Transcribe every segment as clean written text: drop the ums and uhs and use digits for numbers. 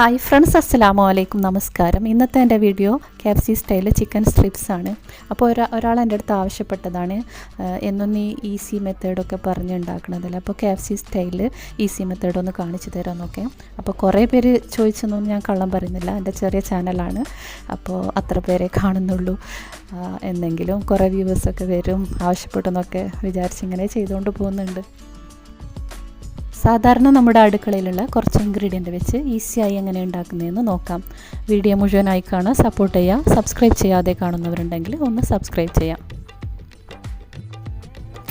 Hi friends, അസ്സലാമു അലൈക്കും, നമസ്കാരം. ഇന്നത്തെ എൻ്റെ video KFC style chicken strips ആണ്. അപ്പോൾ ഒരാൾ എൻ്റെ അടുത്ത് ആവശ്യപ്പെട്ടതാണ് എന്നും നീ ഈസി മെത്തേഡൊക്കെ പറഞ്ഞുണ്ടാക്കണതല്ലേ, അപ്പോൾ KFC സ്റ്റൈൽ ഈസി മെത്തേഡ് ഒന്ന് കാണിച്ചു തരാമെന്നൊക്കെ. അപ്പോൾ കുറേ പേര് ചോദിച്ചൊന്നും ഞാൻ കള്ളം പറയുന്നില്ല, എൻ്റെ ചെറിയ ചാനലാണ്, അപ്പോൾ അത്ര പേരെ കാണുന്നുള്ളൂ. എന്നെങ്കിലും കുറേ വ്യൂവേഴ്സൊക്കെ വരും ആവശ്യപ്പെട്ടെന്നൊക്കെ വിചാരിച്ചിങ്ങനെ ചെയ്തുകൊണ്ട് പോകുന്നുണ്ട്. സാധാരണ നമ്മുടെ അടുക്കളയിലുള്ള കുറച്ച് ഇൻഗ്രീഡിയൻറ്റ് വെച്ച് ഈസിയായി എങ്ങനെ ഉണ്ടാക്കുന്നതെന്ന് നോക്കാം. വീഡിയോ മുഴുവനായി കാണാൻ സപ്പോർട്ട് ചെയ്യുക. സബ്സ്ക്രൈബ് ചെയ്യാതെ കാണുന്നവരുണ്ടെങ്കിൽ ഒന്ന് സബ്സ്ക്രൈബ് ചെയ്യാം.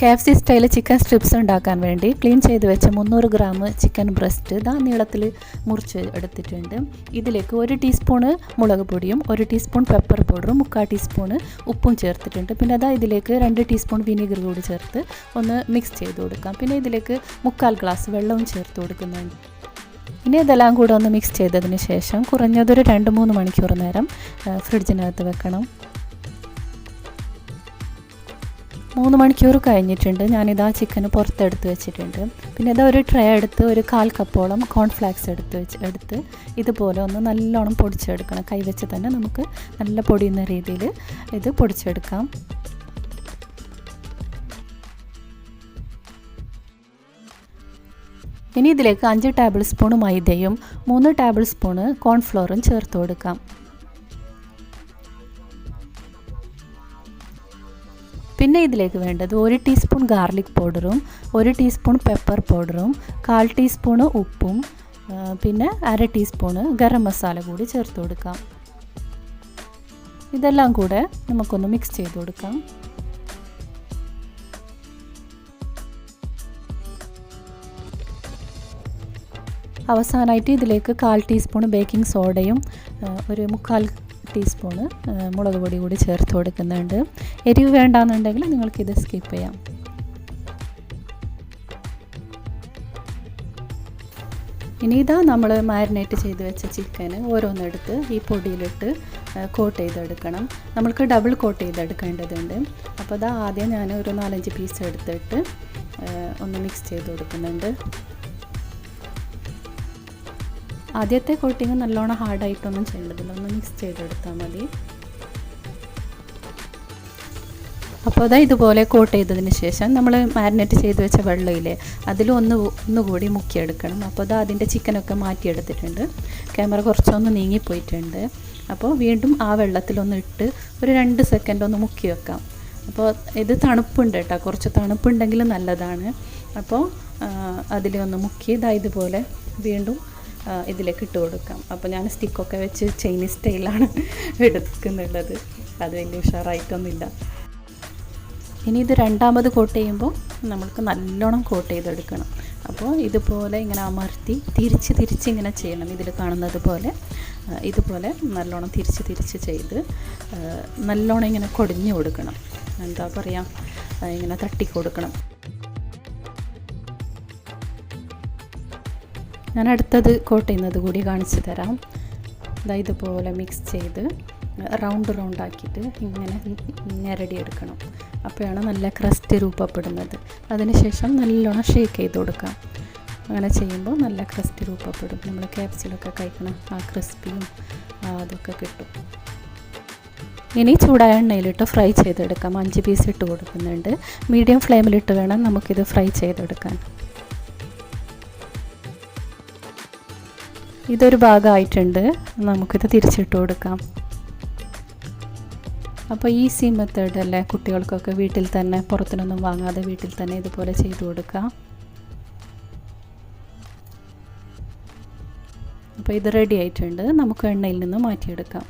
KFC സ്റ്റൈൽ ചിക്കൻ സ്ട്രിപ്സ് ഉണ്ടാക്കാൻ വേണ്ടി ക്ലീൻ ചെയ്ത് വെച്ച 300 ഗ്രാം ചിക്കൻ ബ്രസ്റ്റ് നീളത്തിൽ മുറിച്ച് എടുത്തിട്ടുണ്ട്. ഇതിലേക്ക് 1 ടീസ്പൂണ് മുളക് പൊടിയും 1 ടീസ്പൂൺ പെപ്പർ പൗഡറും 3/4 ടീസ്പൂണ് ഉപ്പും ചേർത്തിട്ടുണ്ട്. പിന്നെ ഇതിലേക്ക് 2 ടീസ്പൂൺ വിനീഗർ കൂടി ചേർത്ത് ഒന്ന് മിക്സ് ചെയ്ത് കൊടുക്കാം. പിന്നെ ഇതിലേക്ക് 3/4 ഗ്ലാസ് വെള്ളവും ചേർത്ത് കൊടുക്കുന്നുണ്ട്. ഇനി ഇതെല്ലാം കൂടെ ഒന്ന് മിക്സ് ചെയ്തതിന് ശേഷം കുറഞ്ഞതൊരു 2-3 മണിക്കൂർ നേരം ഫ്രിഡ്ജിനകത്ത് വെക്കണം. 3 മണിക്കൂർ കഴിഞ്ഞിട്ടുണ്ട്. ഞാനിതാ ചിക്കന് പുറത്തെടുത്ത് വെച്ചിട്ടുണ്ട്. പിന്നെ ഒരു ട്രേ എടുത്ത് 1/4 കപ്പോളം കോൺഫ്ലാക്സ് എടുത്ത് ഇതുപോലെ ഒന്ന് നല്ലോണം പൊടിച്ചെടുക്കണം. കൈവച്ച് തന്നെ നമുക്ക് നല്ല പൊടിയുന്ന രീതിയിൽ ഇത് പൊടിച്ചെടുക്കാം. ഇനി ഇതിലേക്ക് 5 ടേബിൾ സ്പൂൺ മൈദയും 3 ടേബിൾ സ്പൂൺ കോൺഫ്ലോറും ചേർത്ത് കൊടുക്കാം. പിന്നെ ഇതിലേക്ക് വേണ്ടത് 1 ടീസ്പൂൺ ഗാർലിക് പൗഡറും 1 ടീസ്പൂൺ പെപ്പർ പൗഡറും 1/4 ടീസ്പൂൺ ഉപ്പും പിന്നെ 1/2 ടീസ്പൂൺ ഗരം മസാല കൂടി ചേർത്ത് കൊടുക്കാം. ഇതെല്ലാം കൂടെ നമുക്കൊന്ന് മിക്സ് ചെയ്ത് കൊടുക്കാം. അവസാനമായിട്ട് ഇതിലേക്ക് 1/4 ടീസ്പൂൺ ബേക്കിംഗ് സോഡയും 1/4 ടീസ്പൂണ് മുളക് പൊടി കൂടി ചേർത്ത് കൊടുക്കുന്നുണ്ട്. എരിവ് വേണ്ടാന്നുണ്ടെങ്കിൽ നിങ്ങൾക്കിത് സ്കിപ്പ് ചെയ്യാം. ഇനി നമ്മൾ മാരിനേറ്റ് ചെയ്ത് വെച്ച ചിക്കന് ഓരോന്നെടുത്ത് ഈ പൊടിയിലിട്ട് കോട്ട് ചെയ്തെടുക്കണം. നമ്മൾക്ക് ഡബിൾ കോട്ട് ചെയ്തെടുക്കേണ്ടതുണ്ട്. അപ്പോൾ ആദ്യം ഞാൻ ഒരു 4-5 പീസ് എടുത്തിട്ട് ഒന്ന് മിക്സ് ചെയ്ത് കൊടുക്കുന്നുണ്ട്. ആദ്യത്തെ കോട്ടിങ് നല്ലോണം ഹാർഡായിട്ടൊന്നും ചെയ്യേണ്ടതില്ല, ഒന്ന് മിക്സ് ചെയ്തെടുത്താൽ മതി. അപ്പോൾ ഇതുപോലെ കോട്ട് ചെയ്തതിന് ശേഷം നമ്മൾ മാരിനേറ്റ് ചെയ്ത് വെച്ച വെള്ളമില്ലേ ഒന്നുകൂടി മുക്കിയെടുക്കണം. അപ്പോൾ അതിൻ്റെ ചിക്കനൊക്കെ മാറ്റിയെടുത്തിട്ടുണ്ട്. ക്യാമറ കുറച്ചൊന്ന് നീങ്ങിപ്പോയിട്ടുണ്ട്. അപ്പോൾ വീണ്ടും ആ വെള്ളത്തിലൊന്ന് ഇട്ട് ഒരു 2 സെക്കൻഡ് ഒന്ന് മുക്കി വെക്കാം. അപ്പോൾ ഇത് തണുപ്പുണ്ട് കേട്ടോ, കുറച്ച് തണുപ്പുണ്ടെങ്കിൽ നല്ലതാണ്. അപ്പോൾ അതിലൊന്ന് മുക്കി ഇതുപോലെ വീണ്ടും ഇതിലേക്ക് ഇട്ട് കൊടുക്കാം. അപ്പോൾ ഞാൻ സ്റ്റിക്കൊക്കെ വെച്ച് ചൈനീസ് സ്റ്റൈലാണ് എടുക്കുന്നുള്ളത്, അത് വലിയ ഉഷാറായിട്ടൊന്നുമില്ല. ഇനി ഇത് രണ്ടാമത് കോട്ട് ചെയ്യുമ്പോൾ നമ്മൾക്ക് നല്ലോണം കോട്ട് ചെയ്തെടുക്കണം. അപ്പോൾ ഇതുപോലെ ഇങ്ങനെ അമർത്തി തിരിച്ച് ഇങ്ങനെ ചെയ്യണം. ഇതിൽ കാണുന്നത് പോലെ ഇതുപോലെ നല്ലോണം തിരിച്ച് ചെയ്ത് നല്ലോണം ഇങ്ങനെ കൊടിഞ്ഞു കൊടുക്കണം. എന്താ പറയുക, ഇങ്ങനെ തട്ടി കൊടുക്കണം. ഞാൻ അടുത്തത് കോട്ട് ചെയ്യുന്നത് കൂടി കാണിച്ചു തരാം. ഇതുപോലെ മിക്സ് ചെയ്ത് റൗണ്ട് ആക്കിയിട്ട് ഇങ്ങനെ ഞെരടിയെടുക്കണം. അപ്പോഴാണ് നല്ല ക്രസ്റ്റ് രൂപപ്പെടുന്നത്. അതിനുശേഷം നല്ലോണം ഷേക്ക് ചെയ്ത് കൊടുക്കാം. അങ്ങനെ ചെയ്യുമ്പോൾ നല്ല ക്രസ്റ്റ് രൂപപ്പെടും. നമ്മൾ KFCയിലൊക്കെ കഴിക്കണം ആ ക്രിസ്പിയും അതൊക്കെ കിട്ടും. ഇനി ചൂടായ എണ്ണയിലിട്ട് ഫ്രൈ ചെയ്തെടുക്കാം. 5 പീസ് ഇട്ട് കൊടുക്കുന്നുണ്ട്. മീഡിയം ഫ്ലെയിമിലിട്ട് വേണം നമുക്കിത് ഫ്രൈ ചെയ്തെടുക്കാൻ. ഇതൊരു ഭാഗമായിട്ടുണ്ട്, നമുക്കിത് തിരിച്ചിട്ട് കൊടുക്കാം. അപ്പോൾ ഈസി മെത്തേഡ് അല്ലേ, കുട്ടികൾക്കൊക്കെ വീട്ടിൽ തന്നെ പുറത്തുനിന്നൊന്നും വാങ്ങാതെ വീട്ടിൽ തന്നെ ഇതുപോലെ ചെയ്തു കൊടുക്കാം. അപ്പോൾ ഇത് റെഡി ആയിട്ടുണ്ട്, നമുക്ക് എണ്ണയിൽ നിന്ന് മാറ്റിയെടുക്കാം.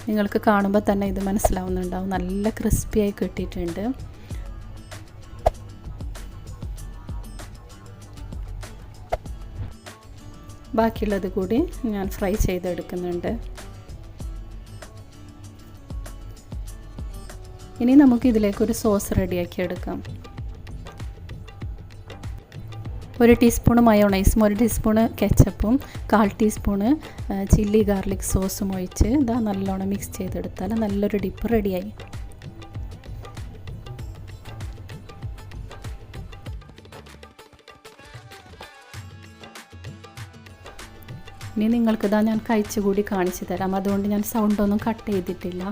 നിങ്ങൾക്ക് കാണുമ്പോൾ തന്നെ ഇത് മനസ്സിലാവുന്നുണ്ടാവും, നല്ല ക്രിസ്പിയായി കിട്ടിയിട്ടുണ്ട്. ബാക്കിയുള്ളത് കൂടി ഞാൻ ഫ്രൈ ചെയ്തെടുക്കുന്നുണ്ട്. ഇനി നമുക്ക് ഇതിലേക്കൊരു സോസ് റെഡിയാക്കി എടുക്കാം. 1 ടീസ്പൂൺ മയോണൈസും 1 ടീസ്പൂൺ കെച്ചപ്പും 1/4 ടീസ്പൂണ് ചില്ലി ഗാർലിക് സോസും ഒഴിച്ച് നല്ലോണം മിക്സ് ചെയ്തെടുത്താൽ നല്ലൊരു ഡിപ്പ് റെഡിയായി. ഇനി നിങ്ങൾക്കിതാ ഞാൻ കഴിച്ചു കൂടി കാണിച്ചു തരാം. അതുകൊണ്ട് ഞാൻ സൗണ്ടൊന്നും കട്ട് ചെയ്തിട്ടില്ല.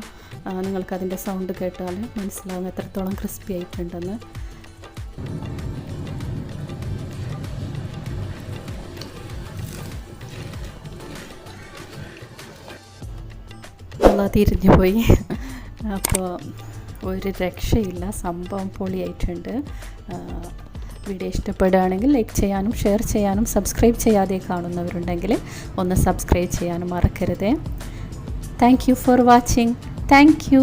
നിങ്ങൾക്കതിൻ്റെ സൗണ്ട് കേട്ടാൽ മനസ്സിലാവും എത്രത്തോളം ക്രിസ്പി ആയിട്ടുണ്ടെന്ന്. അല്ല തിരിഞ്ഞു പോയി. അപ്പോൾ ഒരു രക്ഷയില്ല, സംഭവം പൊളിയായിട്ടുണ്ട്. വീഡിയോ ഇഷ്ടപ്പെടുകയാണെങ്കിൽ ലൈക്ക് ചെയ്യാനും ഷെയർ ചെയ്യാനും സബ്സ്ക്രൈബ് ചെയ്യാതെ കാണുന്നവരുണ്ടെങ്കിൽ ഒന്ന് സബ്സ്ക്രൈബ് ചെയ്യാനും മറക്കരുത്. Thank you for watching. Thank you.